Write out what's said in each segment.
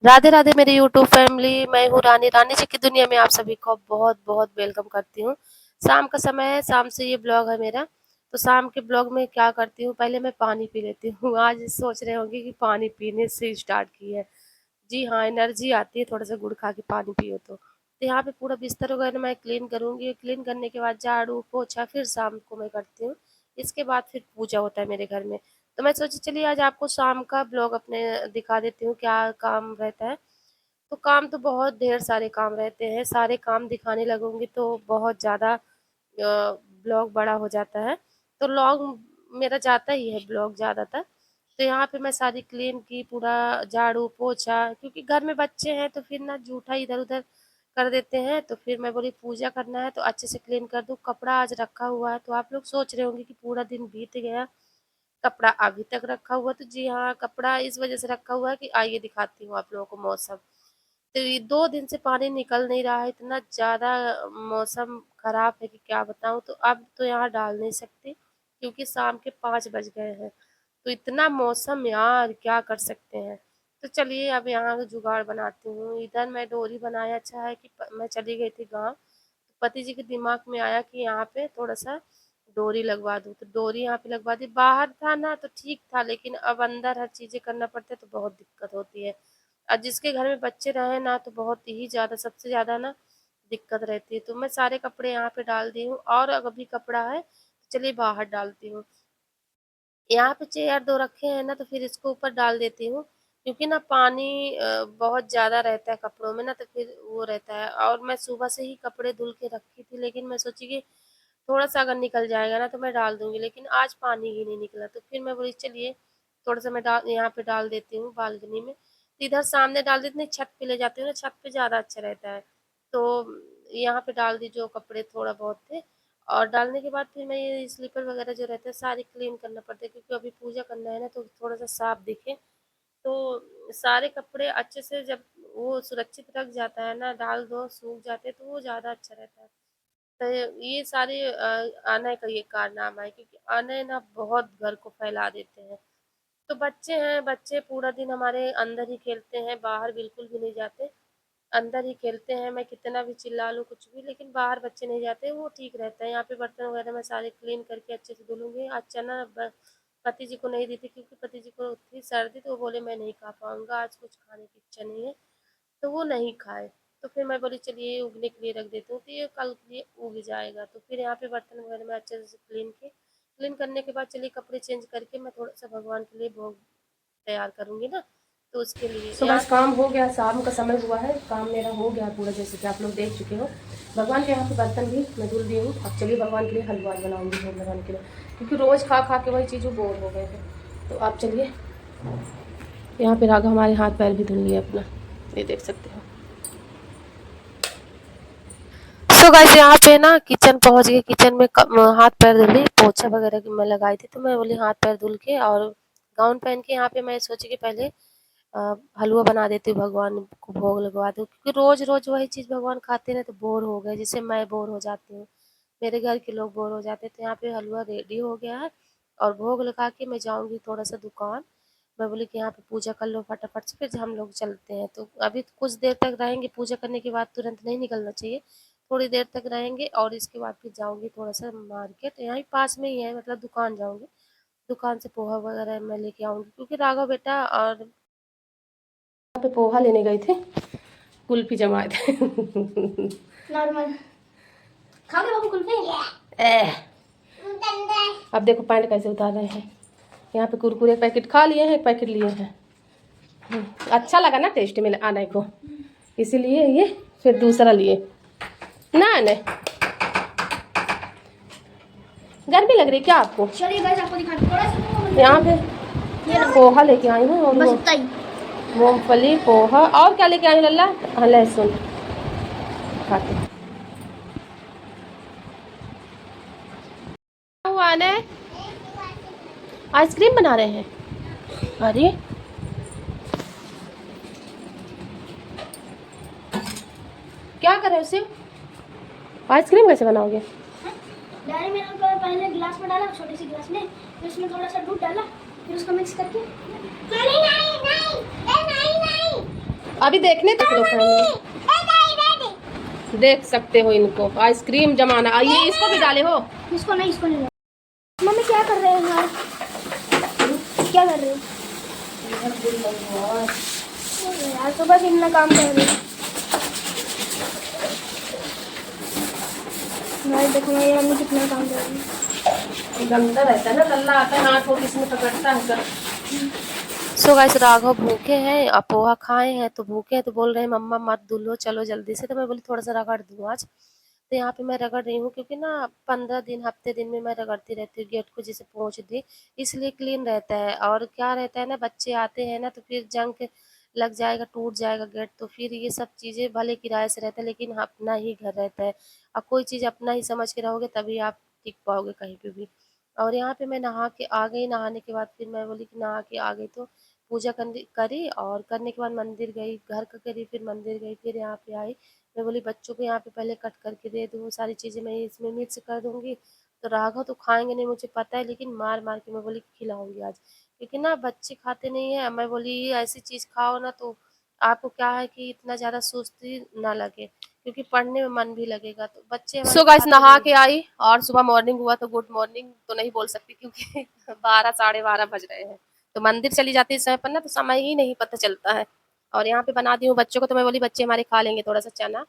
राधे राधे मेरी YouTube family. मैं हूँ रानी। रानी जी की दुनिया में आप सभी को बहुत बहुत वेलकम करती हूँ। शाम का समय है, शाम से ये ब्लॉग है मेरा। तो शाम के ब्लॉग में क्या करती हूँ, पहले मैं पानी पी लेती हूँ। आज सोच रहे होंगे कि पानी पीने से स्टार्ट की है। जी हाँ, एनर्जी आती है थोड़ा सा गुड़ खा के पानी पियो तो यहाँ पे पूरा बिस्तर वगैरह मैं क्लीन करूँगी। क्लीन करने के बाद झाड़ू पोछा फिर शाम को मैं करती हूँ। इसके बाद फिर पूजा होता है मेरे घर में। तो मैं सोची चलिए आज आपको शाम का ब्लॉग अपने दिखा देती हूँ क्या काम रहता है। तो काम तो बहुत ढेर सारे काम रहते हैं, सारे काम दिखाने लगूँगी तो बहुत ज़्यादा ब्लॉग बड़ा हो जाता है। तो लॉग मेरा जाता ही है ब्लॉग ज़्यादातर। तो यहाँ पे मैं सारी क्लीन की, पूरा झाड़ू पोछा, क्योंकि घर में बच्चे हैं तो फिर ना जूठा इधर उधर कर देते हैं। तो फिर मैं बोली पूजा करना है तो अच्छे से क्लीन कर दूँ। कपड़ा आज रखा हुआ है तो आप लोग सोच रहे होंगे कि पूरा दिन बीत गया, कपड़ा अभी तक रखा हुआ। तो जी हाँ, कपड़ा इस वजह से रखा हुआ है कि आइए दिखाती हूँ आप लोगों को मौसम। तो ये 2 दिन से पानी निकल नहीं रहा है, इतना ज़्यादा मौसम खराब है कि क्या बताऊँ। तो अब तो यहाँ डाल नहीं सकती क्योंकि शाम के 5 बज गए हैं। तो इतना मौसम यार क्या कर सकते हैं। तो चलिए अब यहाँ का जुगाड़ बनाती हूँ। इधर मैं डोरी बनाया, अच्छा है कि मैं चली गई थी गाँव। तो पति जी के दिमाग में आया कि यहाँ पे थोड़ा-सा डोरी लगवा दूँ। तो डोरी यहाँ पे लगवा दी। बाहर था ना तो ठीक था, लेकिन अब अंदर हर चीज़ें करना पड़ता है तो बहुत दिक्कत होती है। और जिसके घर में बच्चे रहे ना तो बहुत ही ज़्यादा, सबसे ज़्यादा ना दिक्कत रहती है। तो मैं सारे कपड़े यहाँ पे डाल दी हूँ और अगर भी कपड़ा है तो चलिए बाहर डालती हूँ। यहाँ पे चेयर 2 रखे हैं ना तो फिर इसको ऊपर डाल देती हूँ, क्योंकि ना पानी बहुत ज़्यादा रहता है कपड़ों में ना तो फिर वो रहता है। और मैं सुबह से ही कपड़े धुल के रखी थी, लेकिन मैं सोची कि थोड़ा-सा अगर निकल जाएगा ना तो मैं डाल दूँगी, लेकिन आज पानी ही नहीं निकला। तो फिर मैं बोली चलिए थोड़ा-सा मैं यहाँ पे डाल देती हूँ बालकनी में। तो इधर सामने डाल देती नहीं, छत पे ले जाती हूँ ना, छत पे ज़्यादा अच्छा रहता है। तो यहाँ पे डाल दी जो कपड़े थोड़ा बहुत थे। और डालने के बाद फिर मैं ये स्लीपर वगैरह जो रहते हैं सारे क्लीन करना पड़ता है, क्योंकि अभी पूजा करना है ना तो थोड़ा-सा साफ दिखे। तो सारे कपड़े अच्छे से जब वो सुरक्षित रख जाता है ना, डाल दो सूख जाते हैं तो वो ज़्यादा अच्छा रहता है। तो ये सारे अनय का ये कारनामा है, क्योंकि अनय ना बहुत घर को फैला देते हैं। तो बच्चे हैं, बच्चे पूरा दिन हमारे अंदर ही खेलते हैं, बाहर बिल्कुल भी नहीं जाते। अंदर ही खेलते हैं, मैं कितना भी चिल्ला लूँ कुछ भी, लेकिन बाहर बच्चे नहीं जाते, वो ठीक रहता है। यहाँ पे बर्तन वगैरह मैं सारे क्लीन करके अच्छे से धुलूँगी। आज चना पति जी को नहीं दी थी क्योंकि पति जी को थी सर्दी, तो वो बोले मैं नहीं खा पाऊँगा, आज कुछ खाने की इच्छा नहीं है। तो वो नहीं खाए। तो फिर मैं बोली चलिए उगने के लिए रख देती हूँ, तो ये कल के लिए उग जाएगा। तो फिर यहाँ पे बर्तन वगैरह मैं अच्छे से क्लीन करने के बाद चलिए कपड़े चेंज करके मैं थोड़ा-सा भगवान के लिए भोग तैयार करूँगी ना, तो उसके लिए सो बस काम हो गया। शाम का समय हुआ है, काम मेरा हो गया पूरा, जैसे कि आप लोग देख चुके हो। भगवान के यहाँ पे बर्तन भी मैं धुल दी हूँ। अब चलिए भगवान के लिए हलवा बनाऊँगी भोग लगाने के लिए, क्योंकि रोज़ खा खा के वही चीज़ें बोर हो गए थे। तो आप चलिए, यहाँ पे राघव हमारे हाथ पैर भी धुल लिए अपना, ये देख सकते हो। सो गाइस यहाँ पे ना किचन पहुँच गए। किचन में हाथ पैर धुली, पोछा वगैरह की मैं लगाई थी, तो मैं बोली हाथ पैर धुल के और गाउन पहन के यहाँ पे मैं सोची कि पहले हलवा बना देती हूँ, भगवान को भोग लगवा दूँ, क्योंकि रोज़ रोज़ वही चीज़ भगवान खाते रहे तो बोर हो गए, जिससे मैं बोर हो जाती हूँ, मेरे घर के लोग बोर हो जाते हैं। तो यहाँ पे हलवा रेडी हो गया है और भोग लगा के मैं जाऊँगी थोड़ा सा दुकान। मैं बोली कि यहाँ पे पूजा कर लो फटाफट से, फिर हम लोग चलते हैं। तो अभी कुछ देर तक रहेंगे, पूजा करने के बाद तुरंत नहीं निकलना चाहिए, थोड़ी देर तक रहेंगे और इसके बाद फिर जाऊँगी थोड़ा सा मार्केट, यहीं पास में ही है, मतलब दुकान जाऊँगी। दुकान से पोहा वगैरह मैं लेके आऊँगी, क्योंकि राघव बेटा और यहाँ पे पोहा लेने गए थे, कुल्फी जमाए थे। नॉर्मल खाओगे बाबू कुल्फी? अब देखो पैंट कैसे उतार रहे हैं। यहाँ पे कुरकुरे एक पैकेट खा लिए हैं, एक पैकेट लिए हैं। अच्छा लगा ना टेस्ट में आने को, इसीलिए ये फिर दूसरा लिए ना। नहीं गर्मी लग रही क्या आपको? चलिए गाइस आपको दिखाते हैं। यहाँ पे पोहा लेके आई हूँ और मूंगफली पोहा और क्या लेके आई लल्ला? हाँ लहसुन खाते हुआ ने आइसक्रीम बना रहे हैं। अरे क्या कर रहे हो उसे? आइसक्रीम कैसे बनाओगे? डायरी में पहले गिलास में डाला, छोटी सी गिलास में, फिर उसमें थोड़ा सा दूध डाला, फिर उसको मिक्स करके। नहीं नहीं नहीं, नहीं नहीं। अभी देखने देख लो फैमिली, देख सकते हो इनको, आइसक्रीम जमाना। ये इसको भी डाले हो? इसको नहीं। मम्मी क्या कर रहे हैं यार? क्या कर रहे हो यार? सुबह से इतना काम कर रहे हो भाई। देखो मेरी मम्मी कितना काम कर रही है। गंदा रहता है ना, गल्ला आता है हाथ, वो किसमें पकड़ता है कर। सो गाइस, राघव भूखे हैं, आप पोहा खाए हैं तो भूखे हैं, तो बोल रहे हैं मम्मा मत धुलो, चलो जल्दी से। तो मैं बोली थोड़ा सा रगड़ दूँ आज। तो यहाँ पे मैं रगड़ रही हूँ, क्योंकि ना 15 दिन हफ्ते दिन में मैं रगड़ती रहती हूँ गेट को, जैसे पोंछ दी, इसलिए क्लीन रहता है। और क्या रहता है ना, बच्चे आते हैं ना तो फिर जंग लग जाएगा, टूट जाएगा गेट, तो फिर ये सब चीज़ें भले किराए से रहता है, लेकिन अपना ही घर रहता है। और कोई चीज़ अपना ही समझ के रहोगे तभी आप टिक पाओगे कहीं पे भी। और यहाँ पे मैं नहा के आ गई, नहाने के बाद फिर मैं बोली कि नहा के आ गई तो पूजा करी, और करने के बाद मंदिर गई, घर का करी, फिर मंदिर गई, फिर यहाँ पे आई। मैं बोली बच्चों को यहाँ पे पहले कट करके दे दूँ, सारी चीज़ें मैं इसमें मिक्स कर दूँगी, तो राघव तो खाएंगे नहीं मुझे पता है, लेकिन मार मार के मैं बोली खिलाऊंगी आज, क्योंकि ना बच्चे खाते नहीं है। मैं बोली ये ऐसी चीज़ खाओ ना तो आपको क्या है कि इतना ज़्यादा सुस्ती ना लगे, क्योंकि पढ़ने में मन भी लगेगा। तो बच्चे हमारे सो गाइस, नहा के आई और सुबह मॉर्निंग हुआ, तो गुड मॉर्निंग तो नहीं बोल सकती, क्योंकि 12 साढ़े 12 बज रहे हैं। तो मंदिर चली जाती है इस समय पर ना, तो समय ही नहीं पता चलता है। और यहाँ पे बना दी हूँ बच्चों को, तो मैं बोली बच्चे हमारे खा लेंगे थोड़ा सा चना।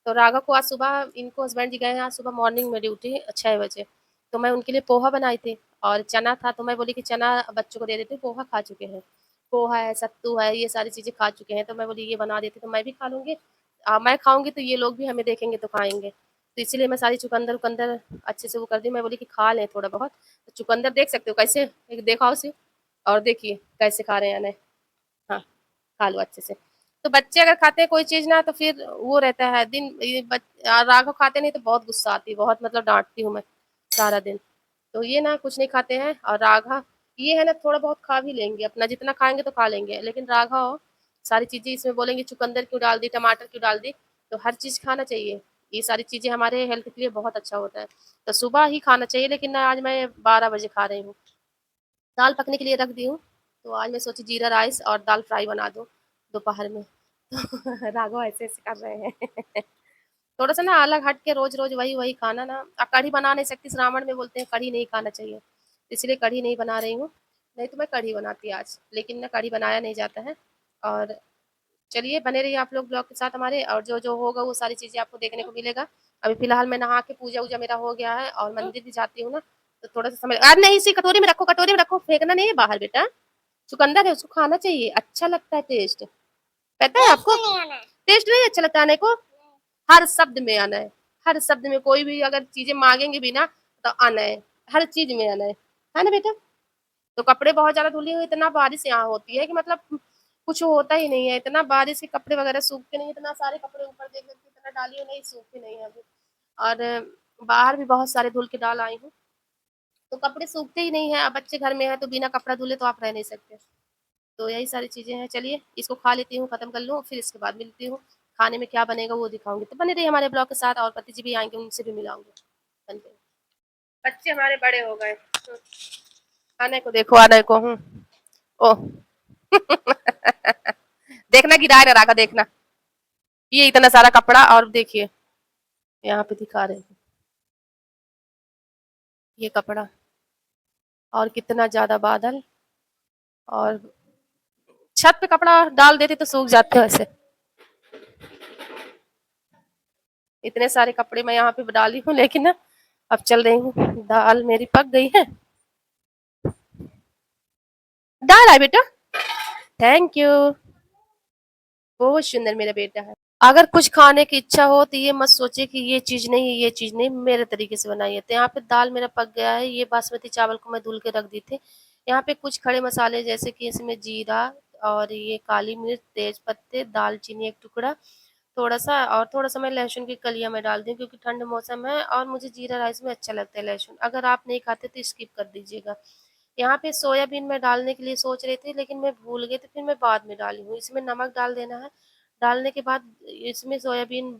तो राघव को आज सुबह, इनको हस्बैंड जी गए हैं आज सुबह मॉर्निंग में ड्यूटी 6 बजे, तो मैं उनके लिए पोहा बनाई थी और चना था, तो मैं बोली कि चना बच्चों को दे देती हूँ, पोहा खा चुके हैं। पोहा है, सत्तू है, ये सारी चीज़ें खा चुके हैं, तो मैं बोली ये बना देती तो मैं भी खा लूँगी। मैं खाऊँगी तो ये लोग भी हमें देखेंगे तो खाएँगे। तो इसीलिए मैं सारी चुकंदर-वुकंदर अच्छे से वो कर दी। मैं बोली कि खा लें थोड़ा बहुत। तो चुकंदर देख सकते हो कैसे, एक दिखाओ सिर्फ़, और देखिए कैसे खा रहे हैं या नहीं। हाँ, खा लो अच्छे से। तो बच्चे अगर खाते हैं कोई चीज़ ना, तो फिर वो रहता है दिन, ये राघव खाते नहीं तो बहुत गुस्सा आती है, बहुत मतलब डाँटती हूँ मैं सारा दिन। तो ये ना कुछ नहीं खाते हैं, और राघव ये है ना थोड़ा बहुत खा भी लेंगे, अपना जितना खाएँगे तो खा लेंगे, लेकिन राघव सारी चीज़ें इसमें बोलेंगे चुकंदर क्यों डाल दी, टमाटर क्यों डाल दी, तो हर चीज़ खाना चाहिए। ये सारी चीज़ें हमारे हेल्थ के लिए बहुत अच्छा होता है। तो सुबह ही खाना चाहिए, लेकिन ना आज मैं 12 बजे खा रही हूँ। दाल पकने के लिए रख दी हूँ, तो आज मैं सोची जीरा राइस और दाल फ्राई बना दूँ दोपहर में। तो राघव ऐसे-ऐसे कर रहे हैं। थोड़ा सा ना अलग हट के रोज-रोज वही-वही खाना ना, कढ़ी बना नहीं सकती, श्रावण में बोलते हैं कढ़ी नहीं खाना चाहिए, इसलिए कढ़ी नहीं बना रही हूँ, नहीं तो मैं कढ़ी बनाती आज, लेकिन ना कढ़ी बनाया नहीं जाता है। और चलिए बने रहिए आप लोग ब्लॉग के साथ हमारे, और जो-जो होगा वो सारी चीज़ें आपको देखने को मिलेगा। अभी फ़िलहाल मैं नहा के पूजा-वूजा मेरा हो गया है और मंदिर भी जाती हूँ ना, तो थोड़ा-सा समय नहीं, इसी कटोरी में रखो, फेंकना नहीं है बाहर बेटा। चुकंदर है, उसको खाना चाहिए, अच्छा लगता है टेस्ट। पता है आपको? टेस्ट नहीं अच्छा लगता आने को? हर शब्द में आना है, हर शब्द में, कोई भी अगर चीज़ें माँगेंगे भी ना, तो आना है, हर चीज़ में आना है ना बेटा? तो कपड़े बहुत ज़्यादा धुली हुई, इतना बारिश यहाँ होती है कि मतलब कुछ होता ही नहीं है, इतना बारिश के कपड़े वगैरह सूखते नहीं, इतना सारे कपड़े ऊपर देख देख के इतना डाली हूँ, नहीं सूखते नहीं है अभी। और बाहर भी बहुत सारे धुल के डाल आई हूँ, तो कपड़े सूखते ही नहीं है। अब बच्चे घर में हैं तो बिना कपड़ा धुले तो आप रह नहीं सकते। तो यही सारी चीज़ें हैं। चलिए इसको खा लेती हूँ, खत्म कर लूँ, फिर इसके बाद मिलती हूँ। खाने में क्या बनेगा वो दिखाऊँगी। तो बने रहिए हमारे ब्लॉग के साथ, और पति जी भी आएँगे, उनसे भी मिलाऊँगी। बन गई। बच्चे हमारे बड़े हो गए। आने को देखो, आने को हूँ। ओह! देखना गिराए ना रखा, देखना। ये इतना सारा कपड़ा, और देखिए यहाँ पे दिखा रहे हैं। ये कपड़ा, और कितना ज़्यादा बादल, और छत पे कपड़ा डाल देती तो सूख जाते वैसे। इतने सारे कपड़े मैं यहाँ पे डाली हूँ, लेकिन ना अब चल रही हूँ। दाल मेरी पक गई है। दाल है बेटा, थैंक यू। बहुत सुंदर मेरा बेटा है। अगर कुछ खाने की इच्छा हो तो ये मत सोचिए कि ये चीज़ नहीं है, ये चीज़ नहीं, मेरे तरीके से बनाइए। तो यहाँ पे दाल मेरा पक गया है, ये बासमती चावल को मैं धुल के रख दी थी। यहाँ पे कुछ खड़े मसाले, जैसे कि इसमें जीरा, और ये काली मिर्च, तेज पत्ते, दालचीनी 1 टुकड़ा, थोड़ा-सा, और थोड़ा-सा मैं लहसुन की कलियाँ मैं डाल दी हूँ, क्योंकि ठंड मौसम है और मुझे जीरा राइस में अच्छा लगता है लहसुन। अगर आप नहीं खाते तो स्किप कर दीजिएगा। यहाँ पे सोयाबीन मैं डालने के लिए सोच रही थी, लेकिन मैं भूल गई, तो फिर मैं बाद में डाली हूँ। इसमें नमक डाल देना है। डालने के बाद इसमें सोयाबीन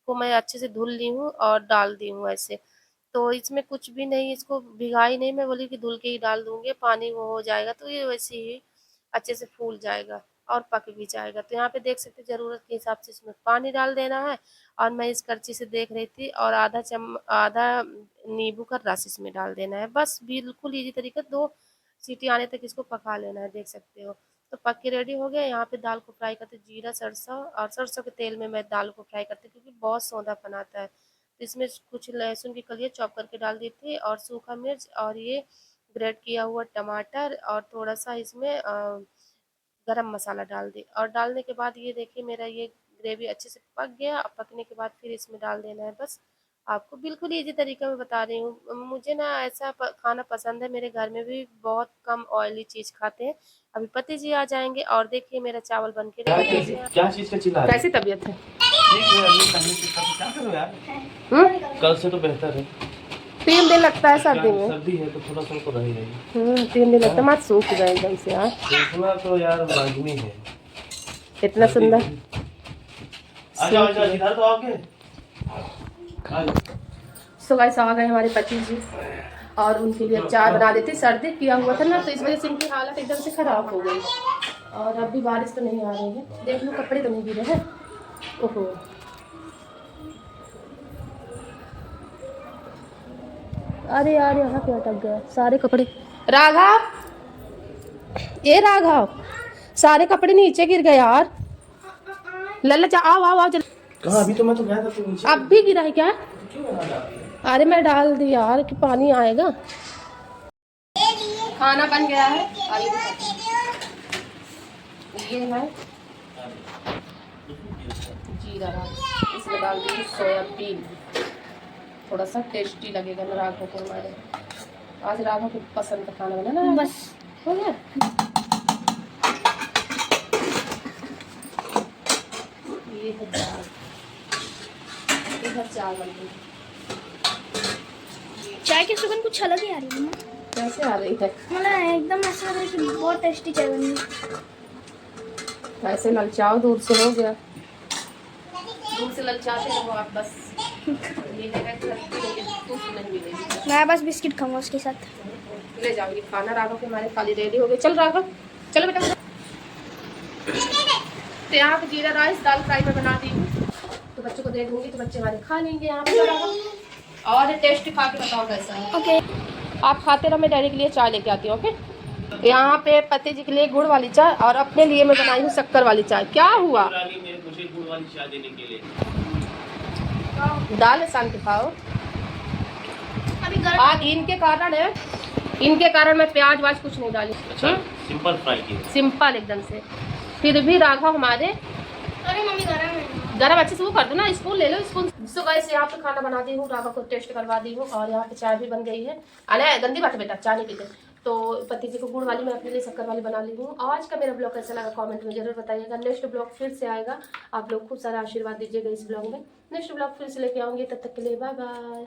को मैं अच्छे से धुल ली हूँ और डाल दी हूँ ऐसे। तो इसमें कुछ भी नहीं, इसको भिगाई नहीं, मैं बोली कि धुल के ही डाल दूँगी, पानी वो हो जाएगा तो ये वैसे ही अच्छे से फूल जाएगा। और पक भी जाएगा। तो यहाँ पे देख सकते हैं ज़रूरत के हिसाब से इसमें पानी डाल देना है और मैं इस करछी से देख रही थी और आधा नींबू का रस इसमें डाल देना है। बस बिल्कुल ईज़ी तरीका 2 सीटी आने तक इसको पका लेना है, देख सकते हो। तो पक के रेडी हो गया। यहाँ पे दाल को फ्राई करते जीरा, सरसों और सरसों के तेल में मैं दाल को फ्राई करती हूँ क्योंकि बहुत सौंधापन आता है। तो इसमें कुछ लहसुन की कलियाँ चॉप करके डाल दी थी और सूखा मिर्च और ये ग्रेट किया हुआ टमाटर और थोड़ा-सा इसमें गरम मसाला डाल दी और डालने के बाद ये देखिए मेरा ये ग्रेवी अच्छे से पक गया। अब पकने के बाद फिर इसमें डाल देना है बस। आपको बिल्कुल ईज़ी तरीका मैं बता रही हूँ। मुझे ना ऐसा खाना पसंद है, मेरे घर में भी बहुत कम ऑयली चीज़ खाते हैं। अभी पति जी आ जाएँगे और देखिए मेरा चावल बन के रेडी हो गया। क्या चीज का चिल्ला रहे कैसी तबीयत है? ठीक है अभी पहले से क्या करो यार। कल से तो बेहतर है। 3 दिन लगता है सर्दी में। सर्दी है तो थोड़ा सा तो रहेगा ही। 3 दिन लगता है। मत सूख गए एकदम से यार। देखना तो यार वाजिबी है। इतना सुंदर। आजा आजा इधर तो आओगे। सो गाइस आ गए हमारे पति जी और उनके लिए चाय बना देती। सर्दी किया हुआ था ना तो इस वजह से इनकी हालत एकदम से खराब हो गई और अब भी बारिश तो नहीं आ रही है। देख लो कपड़े तो नहीं गिरे हैं। ओहो अरे यार यहाँ पे अटक गया सारे कपड़े। राघव, ये राघव, सारे कपड़े नीचे गिर गए यार। लल्ला जा आओ आओ आओ कहाँ अभी तो मैं तो गया था तो नीचे। अब भी गिरा है क्या? क्यों बना डालते हैं? अरे मैं डाल दी यार कि पानी आएगा। खाना बन गया है। आइए ये है जीरा राइस, इसमें डाल दी सोयाबीन। थोड़ा सा टेस्टी लगेगा ना राघव को हमारे। आज राघव को पसंद का खाना बना ना बस हो गया। ये है दाल, ये है चावल। चाय की सुगंध कुछ अलग ही आ रही है मम्मा। कैसे आ रही है? मतलब एकदम ऐसा लग रहा है कि बहुत टेस्टी चाय बनी है। ऐसे ललचाओ, दूर से हो गया। दूर से ललचाते रहो आप बस। ये जगह तो नहीं मिलेगी। मैं बस बिस्किट खाऊंगा उसके साथ। ले जाओगी खाना। राघव के हमारे खाली रेडी हो गए। चल राघव चलो बेटा। तो यहाँ पे जीरा राइस दाल फ्राई में बना दी हूँ तो बच्चों को दे दूंगी तो बच्चे हमारे खा लेंगे। यहाँ पे राघव और टेस्ट खा के बताओ कैसा है। ओके आप खाते रहो, मैं डैडी के लिए चाय लेके आती हूँ। ओके यहाँ पे पति जी के लिए गुड़ वाली चाय और अपने लिए मैं बनाई हूँ शक्कर वाली चाय। क्या हुआ? मुझे गुड़ वाली चाय देने के लिए दाल शान के खाओ। अभी गर्म आज इनके कारण मैं प्याज वाज कुछ नहीं डाली। सिंपल फ्राई किया। सिंपल एकदम से। फिर भी राघव हमारे अरे मम्मी गर्म है। गरम अच्छे से वो कर दो ना, स्पून ले लो स्पून। सो गाइस यहाँ पे खाना बना दी हूँ, राघव को टेस्ट करवा दी हूँ और यहाँ पे चाय भी बन गई है। अरे गंदी बात है बेटा, चाय नहीं पीते। तो पति जी को गुड़ वाली, मैं अपने लिए शक्कर वाली बना ली हूँ। आज का मेरा ब्लॉग कैसा लगा कमेंट में जरूर बताइएगा। नेक्स्ट ब्लॉग फिर से आएगा, आप लोग खूब सारा आशीर्वाद दीजिएगा इस ब्लॉग में। नेक्स्ट ब्लॉग फिर से लेके आऊँगी, तब तक के लिए बाय बाय।